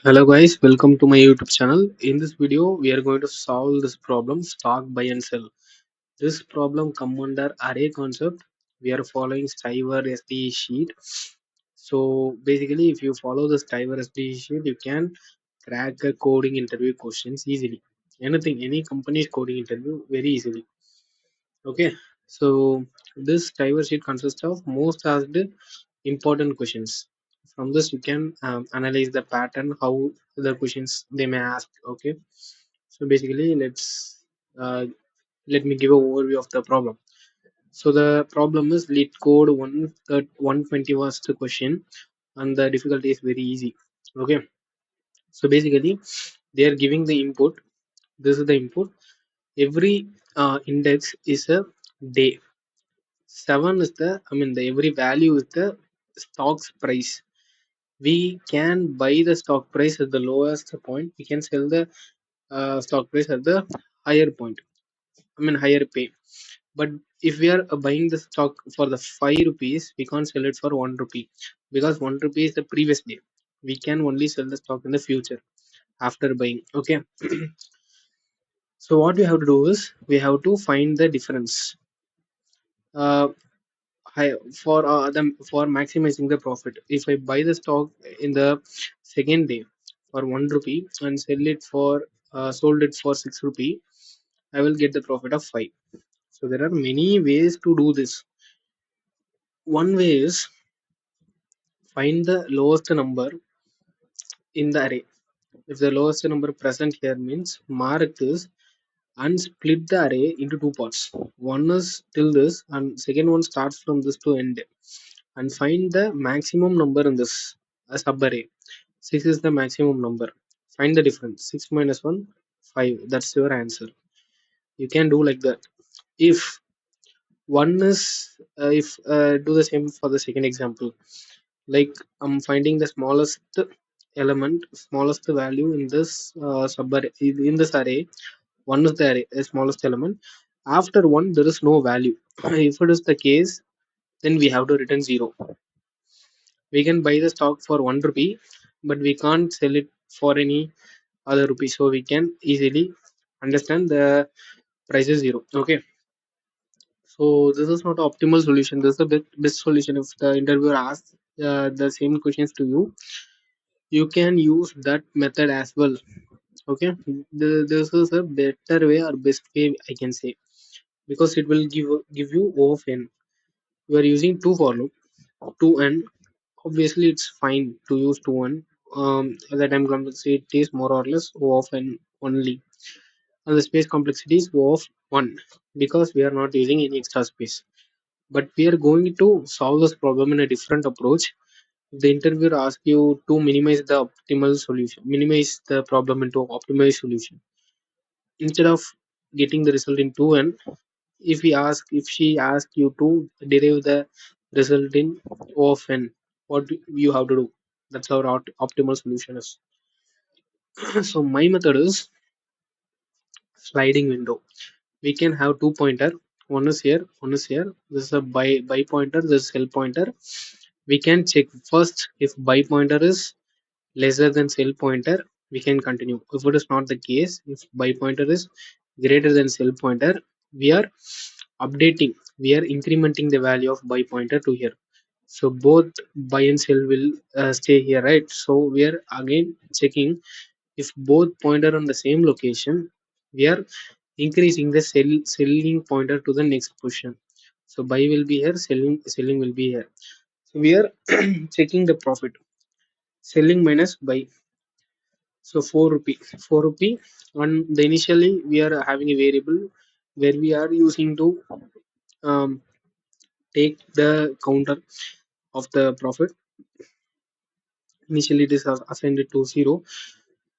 Hello guys, welcome to my YouTube channel. In this video, we are going to solve this problem stock buy and sell. This problem come under array concept. We are following Striver SDE Sheet. So basically, if you follow the Striver SDE Sheet, you can crack a coding interview questions easily. Anything, any company's coding interview very easily. Okay, so this driver sheet consists of most asked important questions. From this, you can analyze the pattern, how the questions they may ask. Okay, so basically, uh, let me give an overview of the problem. So the problem is Leetcode 120 was the question, and the difficulty is very easy. Okay, so basically, they are giving the input. This is the input. Every index is a day. 7 is the every value is the stock's price. We can buy the stock price at the lowest point. We can sell the stock price at the higher point. Higher pay. But if we are buying the stock for the 5 rupees, we can't sell it for 1 rupee because 1 rupee is the previous day. We can only sell the stock in the future after buying. Okay. So what we have to do is we have to find the difference. Uh, for maximizing the profit. If I buy the stock in the second day for 1 rupee and sell it for sold it for 6 rupee, I will get the profit of 5. So there are many ways to do this. One way is find the lowest number in the array. If the lowest number present here means mark this and split the array into two parts. One is till this and second one starts from this to end, and find the maximum number in this subarray. 6 is the maximum number. Find the difference. 6 minus 1, 5. That's your answer. You can do like that. If one is, if do the same for the second example. Like I'm finding the smallest element, smallest value in this subarray, in this array. One is the array, smallest element. After one, there is no value. If it is the case, then we have to return 0. We can buy the stock for 1 rupee, but we can't sell it for any other rupee. So we can easily understand the price is 0. Okay. So this is not optimal solution. This is the best solution. If the interviewer asks the same questions to you, you can use that method as well. Okay. This is a better way or best way I can say, because it will give you O of n. You are using 2 for loop, 2n. Obviously it's fine to use 2n. The time complexity is more or less O of n only, and the space complexity is O of 1 because we are not using any extra space. But we are going to solve this problem in a different approach. The interviewer asks you to minimize the optimal solution, minimize the problem into optimized solution. Instead of getting the result in 2n, if she asks you to derive the result in O of n, what you have to do? That's our optimal solution is. So my method is sliding window. We can have two pointer. One is here, one is here. This is a by pointer, this is cell pointer. We can check first if by pointer is lesser than cell pointer, we can continue. If it is not the case, if by pointer is greater than cell pointer, we are updating, we are incrementing the value of by pointer to here. So both by and cell will stay here, right? So we are again checking if both pointer on the same location, we are increasing the selling pointer to the next position. So buy will be here, selling will be here. So we are checking the profit. Selling minus buy. So 4 rupee. 4 rupee. On the initially we are having a variable where we are using to um, take the counter of the profit. Initially it is assigned to 0.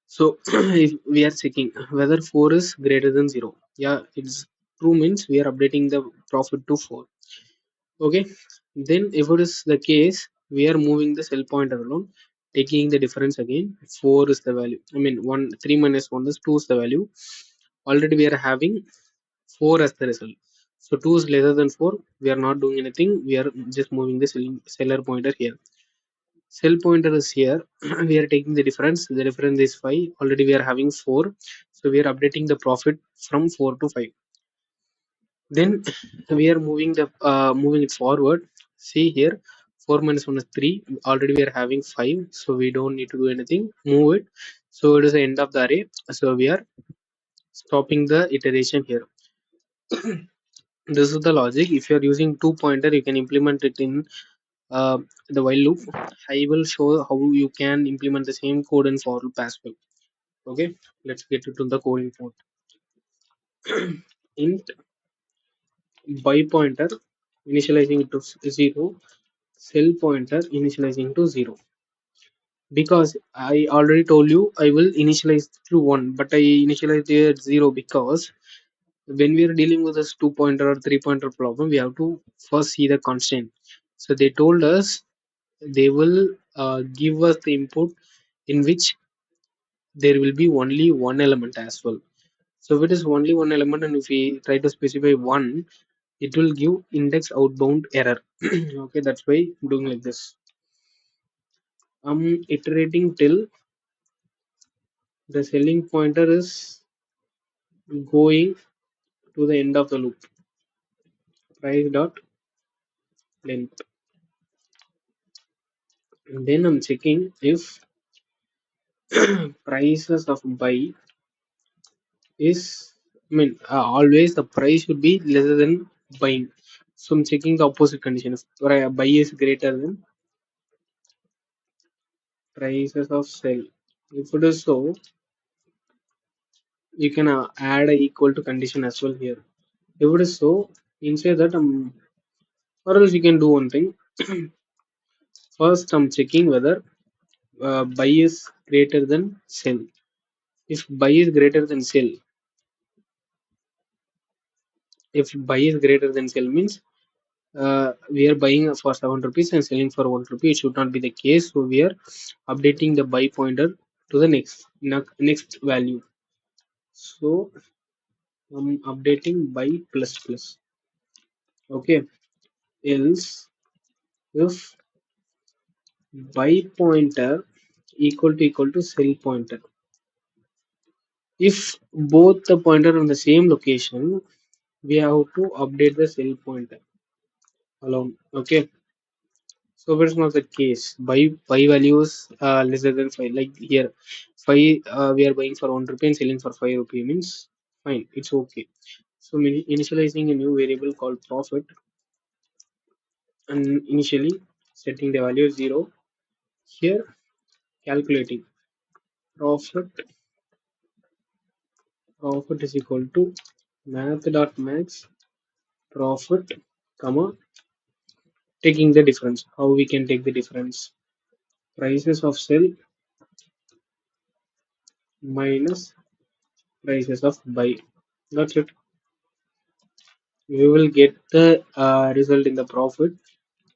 So if we are checking whether 4 is greater than 0. Yeah, it's true means we are updating the profit to 4. Okay. Then if it is the case, we are moving the cell pointer alone, taking the difference again. 4 is the value. 3 minus 1 is 2 is the value. Already we are having 4 as the result. So 2 is lesser than 4. We are not doing anything. We are just moving the seller pointer here. Sell pointer is here. We are taking the difference. The difference is 5. Already we are having 4. So we are updating the profit from 4 to 5. Then we are moving it forward. See here, 4 minus 1 is 3. Already we are having 5. So we don't need to do anything. Move it. So it is the end of the array. So we are stopping the iteration here. This is the logic. If you are using two pointer, you can implement it in uh, the while loop. I will show how you can implement the same code in for loop as well. Okay, let's get into the coding part. Int by pointer initializing it to 0, cell pointer initializing to 0. Because I already told you I will initialize to 1, but I initialized it at 0 because when we are dealing with this 2 pointer or 3 pointer problem, we have to first see the constant. So they told us they will give us the input in which there will be only one element as well. So if it is only one element and if we try to specify one, it will give index outbound error. Okay, that's why I'm doing like this. I'm iterating till the selling pointer is going to the end of the loop. Price dot length. And then I'm checking if prices of buy is, I mean, always the price should be lesser than buying. So I'm checking the opposite condition. If buy is greater than prices of sell. If it is so, you can add a equal to condition as well here. If it is so, inside that or else you can do one thing. First, I'm checking whether buy is greater than sell. If buy is greater than sell, if buy is greater than sell means we are buying for 7 rupees and selling for 1 rupee. It should not be the case. So we are updating the buy pointer to the next value. So I'm updating by plus plus. Okay. Else if buy pointer equal to sell pointer. If both the pointer on the same location, we have to update the sell pointer alone. Okay. So if it's not the case, buy values lesser than 5. Like here, 5 we are buying for 1 rupee and selling for 5 rupee means fine. It's okay. So initializing a new variable called profit and initially setting the value 0. Here calculating profit is equal to math.max profit comma taking the difference. How we can take the difference? Prices of sell minus prices of buy. That's it. We will get the result in the profit.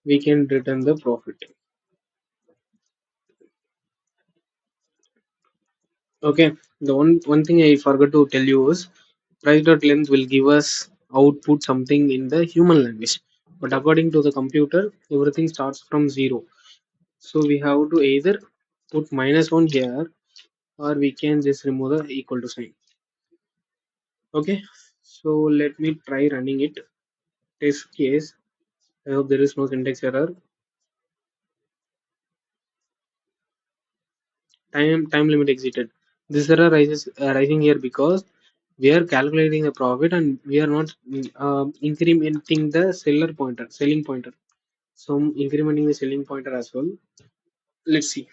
We can return the profit. Okay. The one thing I forgot to tell you is price.length will give us output something in the human language, but according to the computer everything starts from 0. So we have to either put -1 here or we can just remove the equal to sign. Okay, so let me try running it. Test case. I hope there is no syntax error. Time limit exited. This error rises rising here because we are calculating the profit and we are not incrementing the selling pointer. So I'm incrementing the selling pointer as well. Let's see.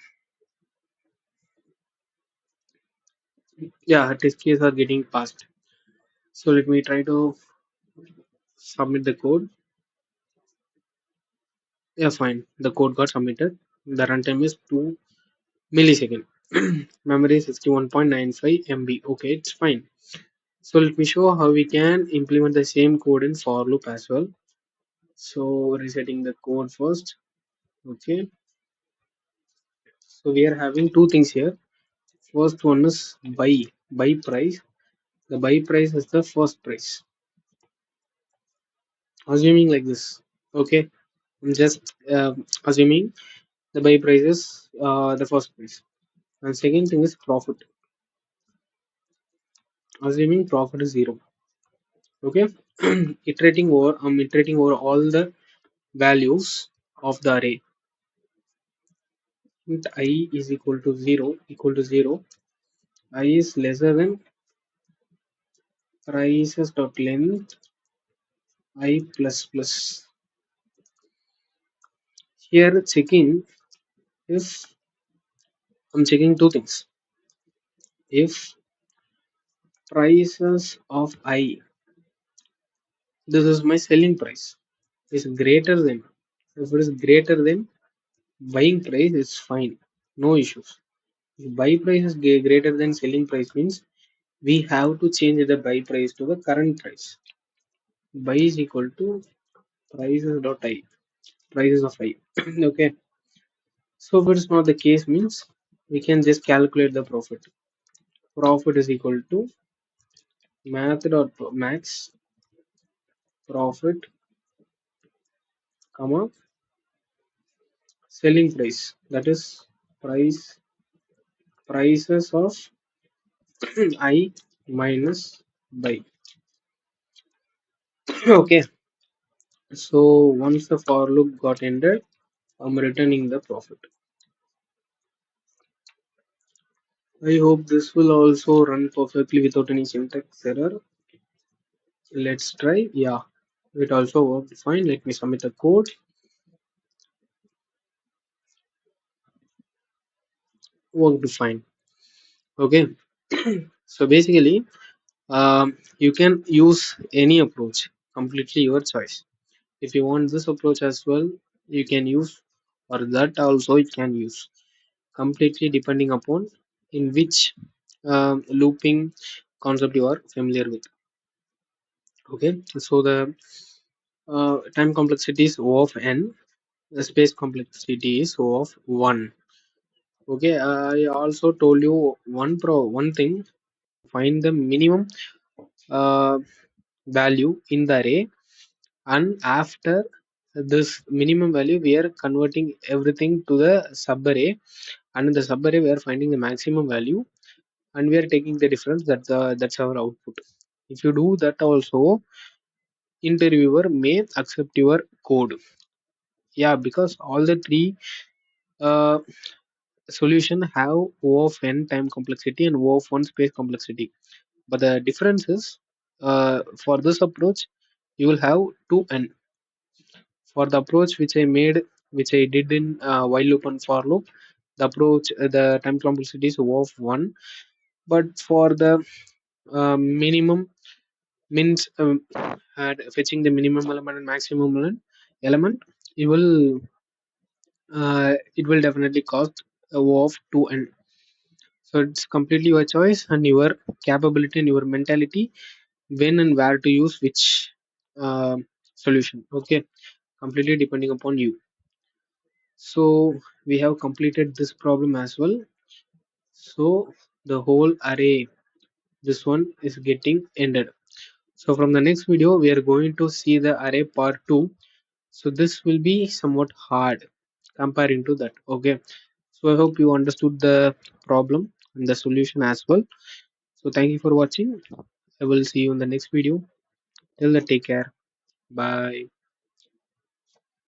Yeah, test case are getting passed. So let me try to submit the code. Yeah, fine. The code got submitted. The runtime is 2 millisecond. Memory is 61.95 MB. Okay, it's fine. So let me show how we can implement the same code in for loop as well. So resetting the code first. Okay. So we are having two things here. First one is buy price. The buy price is the first price. Assuming like this. Okay. I'm just assuming The buy price is the first price, and second thing is profit. Assuming profit is 0. Okay. Iterating over all the values of the array. Int I is equal to 0. I is lesser than prices dot length I plus plus. Here checking if I'm checking two things. If prices of I, this is my selling price, is greater than, if it is greater than buying price, it's fine, no issues. If buy price is greater than selling price means we have to change the buy price to the current price. Buy is equal to prices dot I, prices of I. Okay. So if it's not the case means we can just calculate the profit. Profit is equal to math dot max profit comma selling price, that is prices of I minus buy. Okay. So once the for loop got ended, I'm returning the profit. I hope this will also run perfectly without any syntax error. Let's try. Yeah, it also worked fine. Let me submit the code. Worked fine. Okay. So basically, you can use any approach, completely your choice. If you want this approach as well, you can use, or that also it can use, completely depending upon in which looping concept you are familiar with. Okay, so the time complexity is O of n, the space complexity is O of 1. Okay, I also told you one thing, find the minimum uh, value in the array, and after this minimum value we are converting everything to the subarray, and in the subarray we are finding the maximum value, and we are taking the difference. That's our output. If you do that also, interviewer may accept your code. Yeah, because all the three uh, solution have O of n time complexity and O of 1 space complexity, but the difference is, for this approach you will have 2n. For the approach which I did in while loop and for loop, the approach, the time complexity is O of 1, but for the minimum means fetching the minimum element and maximum element, you will it will definitely cost a O of 2n. So it's completely your choice and your capability and your mentality when and where to use which solution. Okay, completely depending upon you. So we have completed this problem as well. So the whole array, this one is getting ended. So from the next video we are going to see the array part 2. So this will be somewhat hard comparing to that. Okay, so I hope you understood the problem and the solution as well. So thank you for watching. I will see you in the next video. Till then, take care. Bye.